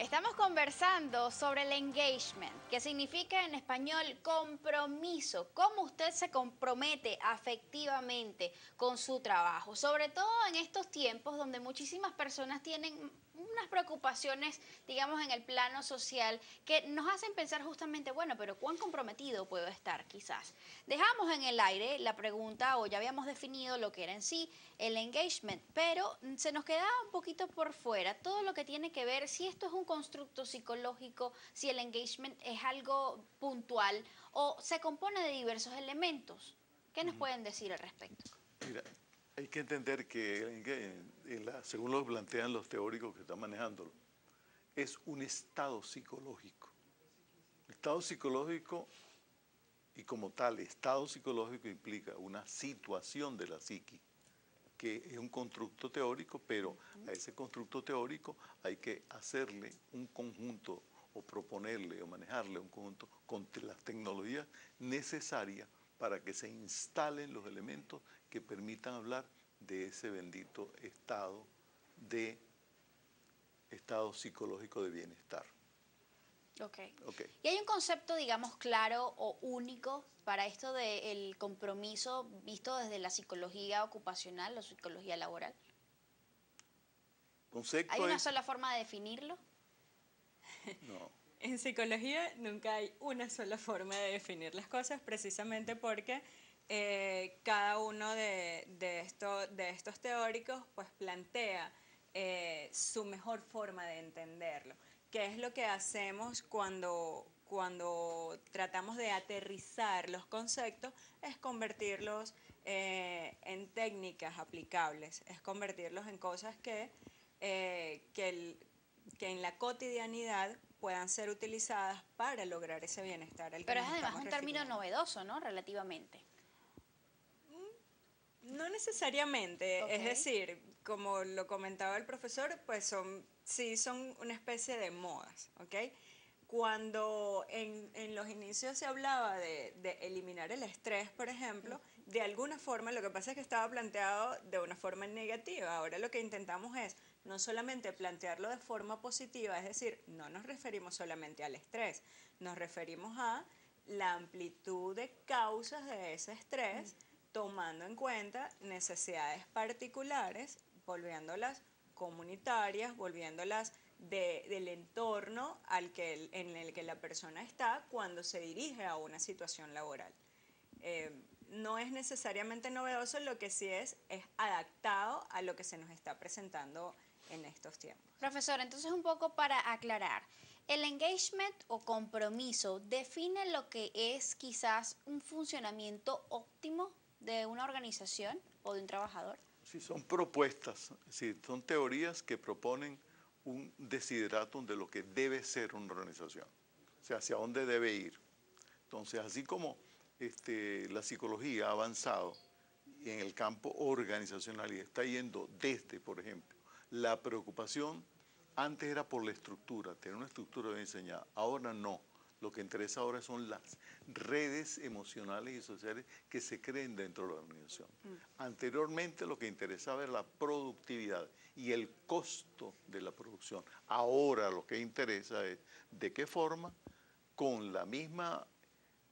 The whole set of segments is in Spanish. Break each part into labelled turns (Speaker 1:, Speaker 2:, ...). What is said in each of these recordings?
Speaker 1: Estamos conversando sobre el engagement, que significa en español compromiso. Cómo usted se compromete afectivamente con su trabajo, sobre todo en estos tiempos donde muchísimas personas tienen unas preocupaciones, digamos, en el plano social que nos hacen pensar justamente, bueno, pero ¿cuán comprometido puedo estar quizás? Dejamos en el aire la pregunta, o ya habíamos definido lo que era en sí el engagement, pero se nos quedaba un poquito por fuera todo lo que tiene que ver si esto es un constructo psicológico, si el engagement es algo puntual o se compone de diversos elementos. ¿Qué nos pueden decir al respecto?
Speaker 2: Mira, hay que entender según lo plantean los teóricos que están manejándolo, es un estado psicológico. Estado psicológico, y como tal, estado psicológico implica una situación de la psiqui, que es un constructo teórico, pero a ese constructo teórico hay que hacerle un conjunto o proponerle o manejarle un conjunto con las tecnologías necesarias para que se instalen los elementos que permitan hablar de ese bendito estado psicológico de bienestar.
Speaker 1: Ok.
Speaker 2: Okay.
Speaker 1: ¿Y hay un concepto, digamos, claro o único para esto del compromiso visto desde la psicología ocupacional o psicología laboral? ¿Hay
Speaker 2: Concepto
Speaker 1: una
Speaker 2: es...
Speaker 1: sola forma de definirlo?
Speaker 2: No.
Speaker 3: En psicología nunca hay una sola forma de definir las cosas, precisamente porque cada uno de estos teóricos pues plantea su mejor forma de entenderlo. ¿Qué es lo que hacemos cuando tratamos de aterrizar los conceptos? Es convertirlos en técnicas aplicables, es convertirlos en cosas que en la cotidianidad puedan ser utilizadas para lograr ese bienestar al que
Speaker 1: Pero es
Speaker 3: nos
Speaker 1: además
Speaker 3: estamos
Speaker 1: un término
Speaker 3: refiriendo.
Speaker 1: novedoso, ¿no? Relativamente.
Speaker 3: No necesariamente,
Speaker 1: Ok.
Speaker 3: es decir, como lo comentaba el profesor, pues son una especie de modas, ¿ok? Cuando en los inicios se hablaba de eliminar el estrés, por ejemplo, de alguna forma, lo que pasa es que estaba planteado de una forma negativa. Ahora lo que intentamos es no solamente plantearlo de forma positiva, es decir, no nos referimos solamente al estrés, nos referimos a la amplitud de causas de ese estrés, tomando en cuenta necesidades particulares, volviéndolas comunitarias, volviéndolas del entorno en el que la persona está cuando se dirige a una situación laboral. No es necesariamente novedoso, lo que sí es adaptado a lo que se nos está presentando en estos tiempos.
Speaker 1: Profesor, entonces un poco para aclarar, el engagement o compromiso define lo que es quizás un funcionamiento óptimo de una organización o de un trabajador.
Speaker 2: Sí, son propuestas, sí, son teorías que proponen un desideratum de lo que debe ser una organización, o sea, hacia dónde debe ir. Entonces, así como la psicología ha avanzado en el campo organizacional y está yendo desde, por ejemplo, la preocupación, antes era por la estructura, tener una estructura bien diseñada, ahora no. Lo que interesa ahora son las redes emocionales y sociales que se creen dentro de la organización. Anteriormente lo que interesaba era la productividad y el costo de la producción. Ahora lo que interesa es de qué forma, con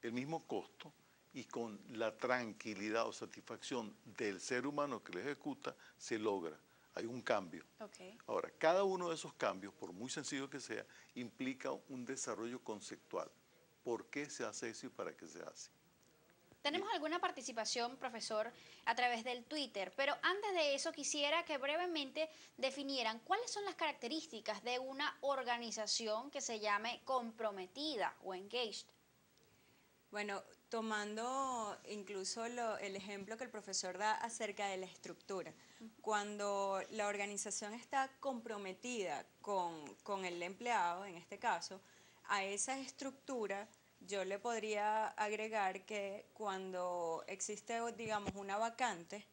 Speaker 2: el mismo costo y con la tranquilidad o satisfacción del ser humano que lo ejecuta, se logra. Hay un cambio.
Speaker 1: Okay.
Speaker 2: Ahora, cada uno de esos cambios, por muy sencillo que sea, implica un desarrollo conceptual. ¿Por qué se hace eso y para qué se hace?
Speaker 1: Tenemos alguna participación, profesor, a través del Twitter, pero antes de eso quisiera que brevemente definieran cuáles son las características de una organización que se llame comprometida o engaged.
Speaker 3: Bueno, tomando incluso el ejemplo que el profesor da acerca de la estructura, cuando la organización está comprometida con el empleado, en este caso, a esa estructura, yo le podría agregar que cuando existe, digamos, una vacante,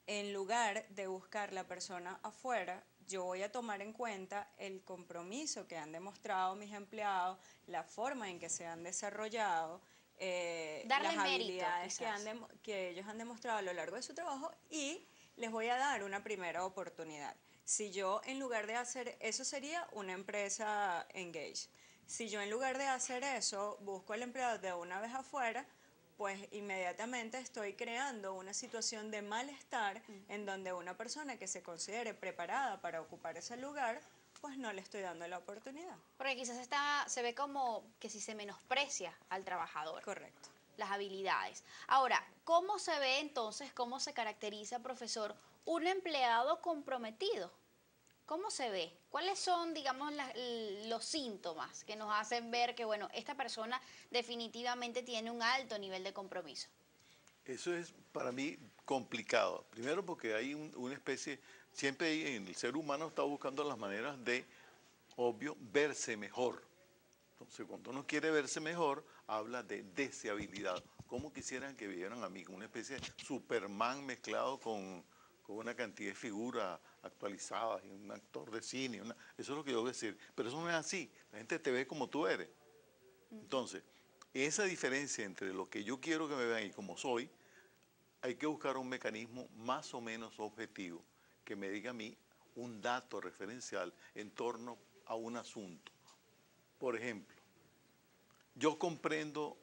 Speaker 3: en lugar de buscar la persona afuera, yo voy a tomar en cuenta el compromiso que han demostrado mis empleados, la forma en que se han desarrollado,
Speaker 1: Darle
Speaker 3: las
Speaker 1: mérito,
Speaker 3: habilidades
Speaker 1: quizás.
Speaker 3: que ellos han demostrado a lo largo de su trabajo y les voy a dar una primera oportunidad. Si yo en lugar de hacer, eso sería una empresa engage. Si yo en lugar de hacer eso busco al empleado de una vez afuera, pues inmediatamente estoy creando una situación de malestar en donde una persona que se considere preparada para ocupar ese lugar, pues no le estoy dando la oportunidad.
Speaker 1: Porque quizás se ve como que si se menosprecia al trabajador.
Speaker 3: Correcto.
Speaker 1: Las habilidades. Ahora, ¿cómo se ve entonces, cómo se caracteriza, profesor, un empleado comprometido? ¿Cómo se ve? ¿Cuáles son, digamos, los síntomas que nos hacen ver que, bueno, esta persona definitivamente tiene un alto nivel de compromiso?
Speaker 2: Eso es para mí complicado. Primero porque hay una especie, siempre en el ser humano está buscando las maneras de, obvio, verse mejor. Entonces, cuando uno quiere verse mejor, habla de deseabilidad. ¿Cómo quisieran que vieran a mí? Una especie de Superman mezclado con una cantidad de figuras actualizadas y un actor de cine. Eso es lo que yo voy a decir. Pero eso no es así. La gente te ve como tú eres. Entonces, esa diferencia entre lo que yo quiero que me vean y como soy, hay que buscar un mecanismo más o menos objetivo que me diga a mí un dato referencial en torno a un asunto. Por ejemplo, yo comprendo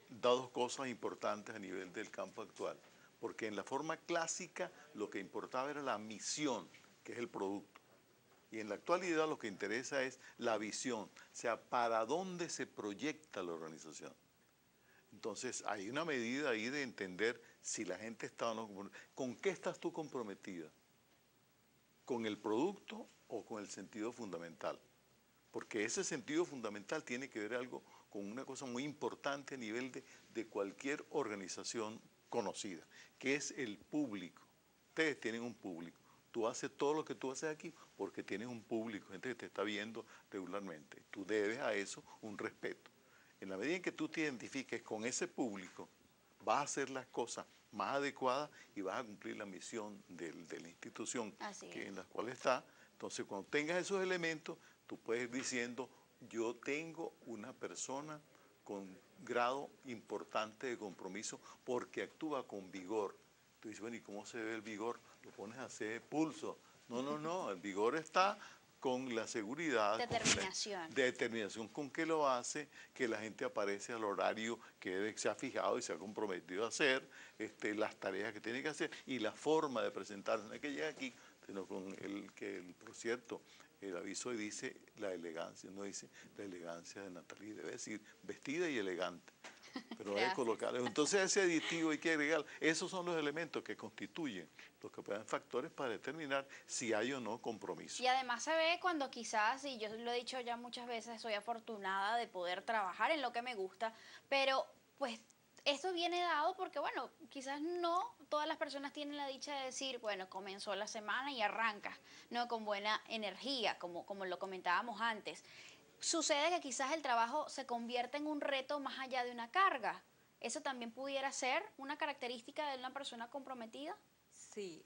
Speaker 2: dos cosas importantes a nivel del campo actual, porque en la forma clásica lo que importaba era la misión, que es el producto. Y en la actualidad lo que interesa es la visión, o sea, para dónde se proyecta la organización. Entonces, hay una medida ahí de entender si la gente está o no. ¿Con qué estás tú comprometida? ¿Con el producto o con el sentido fundamental? Porque ese sentido fundamental tiene que ver algo con una cosa muy importante a nivel de cualquier organización conocida, que es el público. Ustedes tienen un público. Tú haces todo lo que tú haces aquí porque tienes un público, gente que te está viendo regularmente. Tú debes a eso un respeto. En la medida en que tú te identifiques con ese público, vas a hacer las cosas más adecuadas y vas a cumplir la misión de la institución en la cual está. Entonces, cuando tengas esos elementos, tú puedes ir diciendo, yo tengo una persona con grado importante de compromiso porque actúa con vigor. Tú dices, bueno, ¿y cómo se ve el vigor? Lo pones a hacer pulso. No, el vigor está con la seguridad, determinación con que lo hace, que la gente aparece al horario que se ha fijado y se ha comprometido a hacer, las tareas que tiene que hacer y la forma de presentarse. No es que llegue aquí, sino con por cierto, el aviso dice la elegancia, no dice la elegancia de Natalie, debe decir vestida y elegante. Pero hay que colocarlo. Entonces ese aditivo hay que agregar. Esos son los elementos que constituyen los que pueden factores para determinar si hay o no compromiso.
Speaker 1: Y además se ve cuando quizás, y yo lo he dicho ya muchas veces, soy afortunada de poder trabajar en lo que me gusta, pero pues esto viene dado porque, bueno, quizás no todas las personas tienen la dicha de decir, bueno, comenzó la semana y arrancas, ¿no? Con buena energía, como lo comentábamos antes. Sucede que quizás el trabajo se convierte en un reto más allá de una carga. ¿Eso también pudiera ser una característica de una persona comprometida?
Speaker 3: Sí,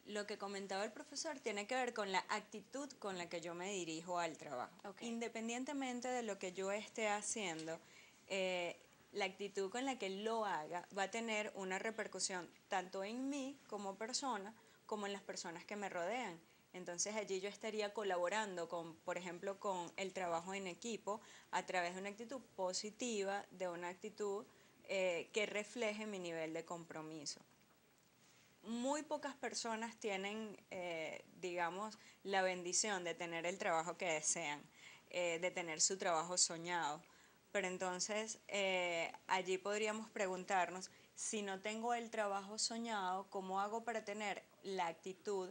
Speaker 3: lo que comentaba el profesor tiene que ver con la actitud con la que yo me dirijo al trabajo. Independientemente de lo que yo esté haciendo, la actitud con la que lo haga va a tener una repercusión tanto en mí como persona, como en las personas que me rodean. Entonces allí yo estaría colaborando con, por ejemplo, con el trabajo en equipo a través de una actitud positiva, de una actitud que refleje mi nivel de compromiso. Muy pocas personas tienen, digamos, la bendición de tener el trabajo que desean, de tener su trabajo soñado. Pero entonces allí podríamos preguntarnos, si no tengo el trabajo soñado, ¿cómo hago para tener la actitud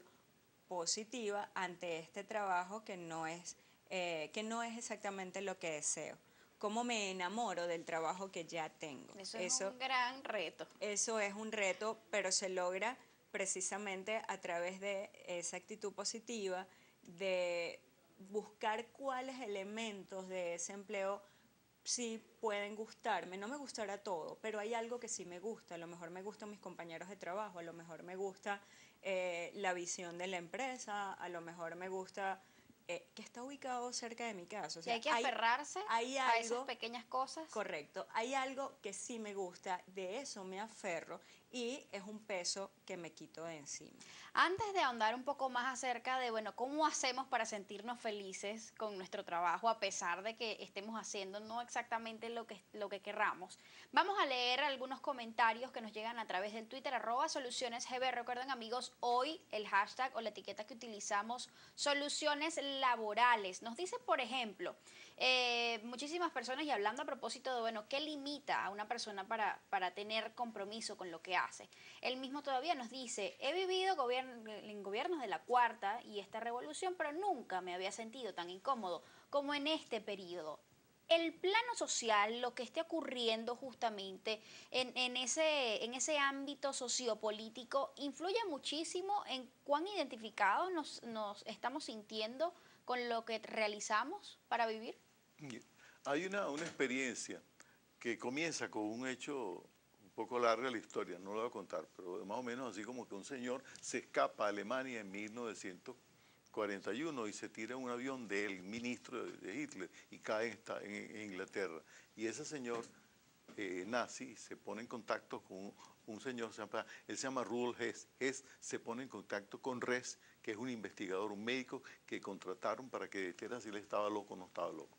Speaker 3: positiva ante este trabajo que no es exactamente lo que deseo? ¿Cómo me enamoro del trabajo que ya tengo?
Speaker 1: Eso es un gran reto.
Speaker 3: Eso es un reto, pero se logra precisamente a través de esa actitud positiva, de buscar cuáles elementos de ese empleo sí pueden gustarme. No me gustará todo, pero hay algo que sí me gusta. A lo mejor me gustan mis compañeros de trabajo, a lo mejor me gusta la visión de la empresa, a lo mejor me gusta que está ubicado cerca de mi casa. O sea,
Speaker 1: y hay que aferrarse a esas pequeñas cosas.
Speaker 3: Correcto. Hay algo que sí me gusta, de eso me aferro y es un peso que me quito de encima.
Speaker 1: Antes de ahondar un poco más acerca de, bueno, cómo hacemos para sentirnos felices con nuestro trabajo, a pesar de que estemos haciendo no exactamente lo que querramos, vamos a leer algunos comentarios que nos llegan a través del Twitter, @solucionesgb. Recuerden, amigos, hoy el hashtag o la etiqueta que utilizamos, soluciones laborales. Nos dice, por ejemplo, muchísimas personas, y hablando a propósito de, bueno, ¿qué limita a una persona para tener compromiso con lo que hace? Él mismo todavía nos dice, he vivido en gobiernos de la Cuarta y esta revolución, pero nunca me había sentido tan incómodo como en este periodo. El plano social, lo que esté ocurriendo justamente en ese ámbito sociopolítico, influye muchísimo en cuán identificados nos estamos sintiendo con lo que realizamos para vivir.
Speaker 2: Hay una experiencia que comienza con un hecho un poco larga la historia, no lo voy a contar, pero más o menos así como que un señor se escapa a Alemania en 1941 y se tira un avión del ministro de Hitler y cae en Inglaterra. Y ese señor nazi se pone en contacto con un señor, él se llama Rudolf Hess. Hess se pone en contacto con Res, que es un investigador, un médico que contrataron para que dijera si él estaba loco o no estaba loco.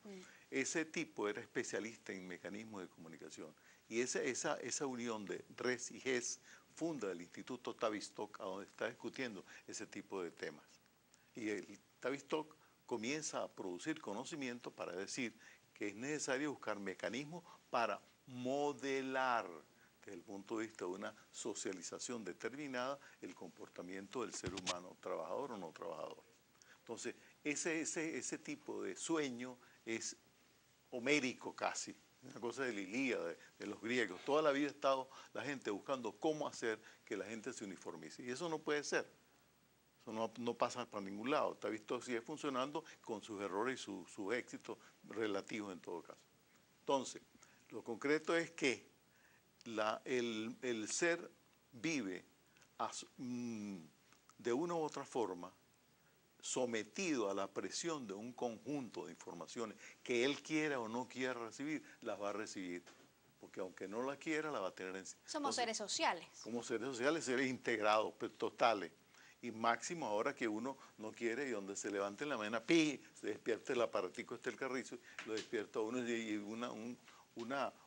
Speaker 2: Ese tipo era especialista en mecanismos de comunicación. Y esa unión de Res y Hess funda el Instituto Tavistock, a donde está discutiendo ese tipo de temas. Y el Tavistock comienza a producir conocimiento para decir que es necesario buscar mecanismos para modelar desde el punto de vista de una socialización determinada el comportamiento del ser humano, trabajador o no trabajador. Entonces, ese tipo de sueño es homérico casi, una cosa de la Ilíada, de los griegos. Toda la vida ha estado la gente buscando cómo hacer que la gente se uniformice. Y eso no puede ser. Eso no pasa para ningún lado. Está visto, sigue funcionando con sus errores y sus éxitos relativos en todo caso. Entonces, lo concreto es que el ser vive de una u otra forma sometido a la presión de un conjunto de informaciones que él quiera o no quiera recibir, las va a recibir. Porque aunque no la quiera, la va a tener encima.
Speaker 1: Somos seres sociales.
Speaker 2: Como seres sociales, seres integrados, pero totales. Y máximo ahora que uno no quiere y donde se levante en la mañana, ¡pi!, se despierta el aparatico, el carrizo, lo despierta uno y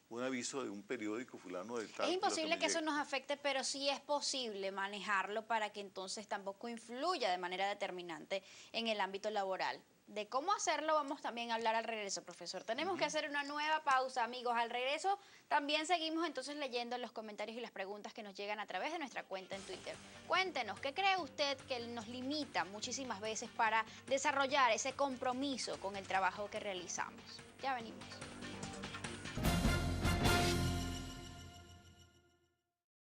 Speaker 2: un aviso de un periódico fulano de tal.
Speaker 1: Es imposible que eso nos afecte, pero sí es posible manejarlo para que entonces tampoco influya de manera determinante en el ámbito laboral. De cómo hacerlo vamos también a hablar al regreso, profesor. Tenemos que hacer una nueva pausa, amigos. Al regreso también seguimos entonces leyendo los comentarios y las preguntas que nos llegan a través de nuestra cuenta en Twitter. Cuéntenos, ¿qué cree usted que nos limita muchísimas veces para desarrollar ese compromiso con el trabajo que realizamos? Ya venimos.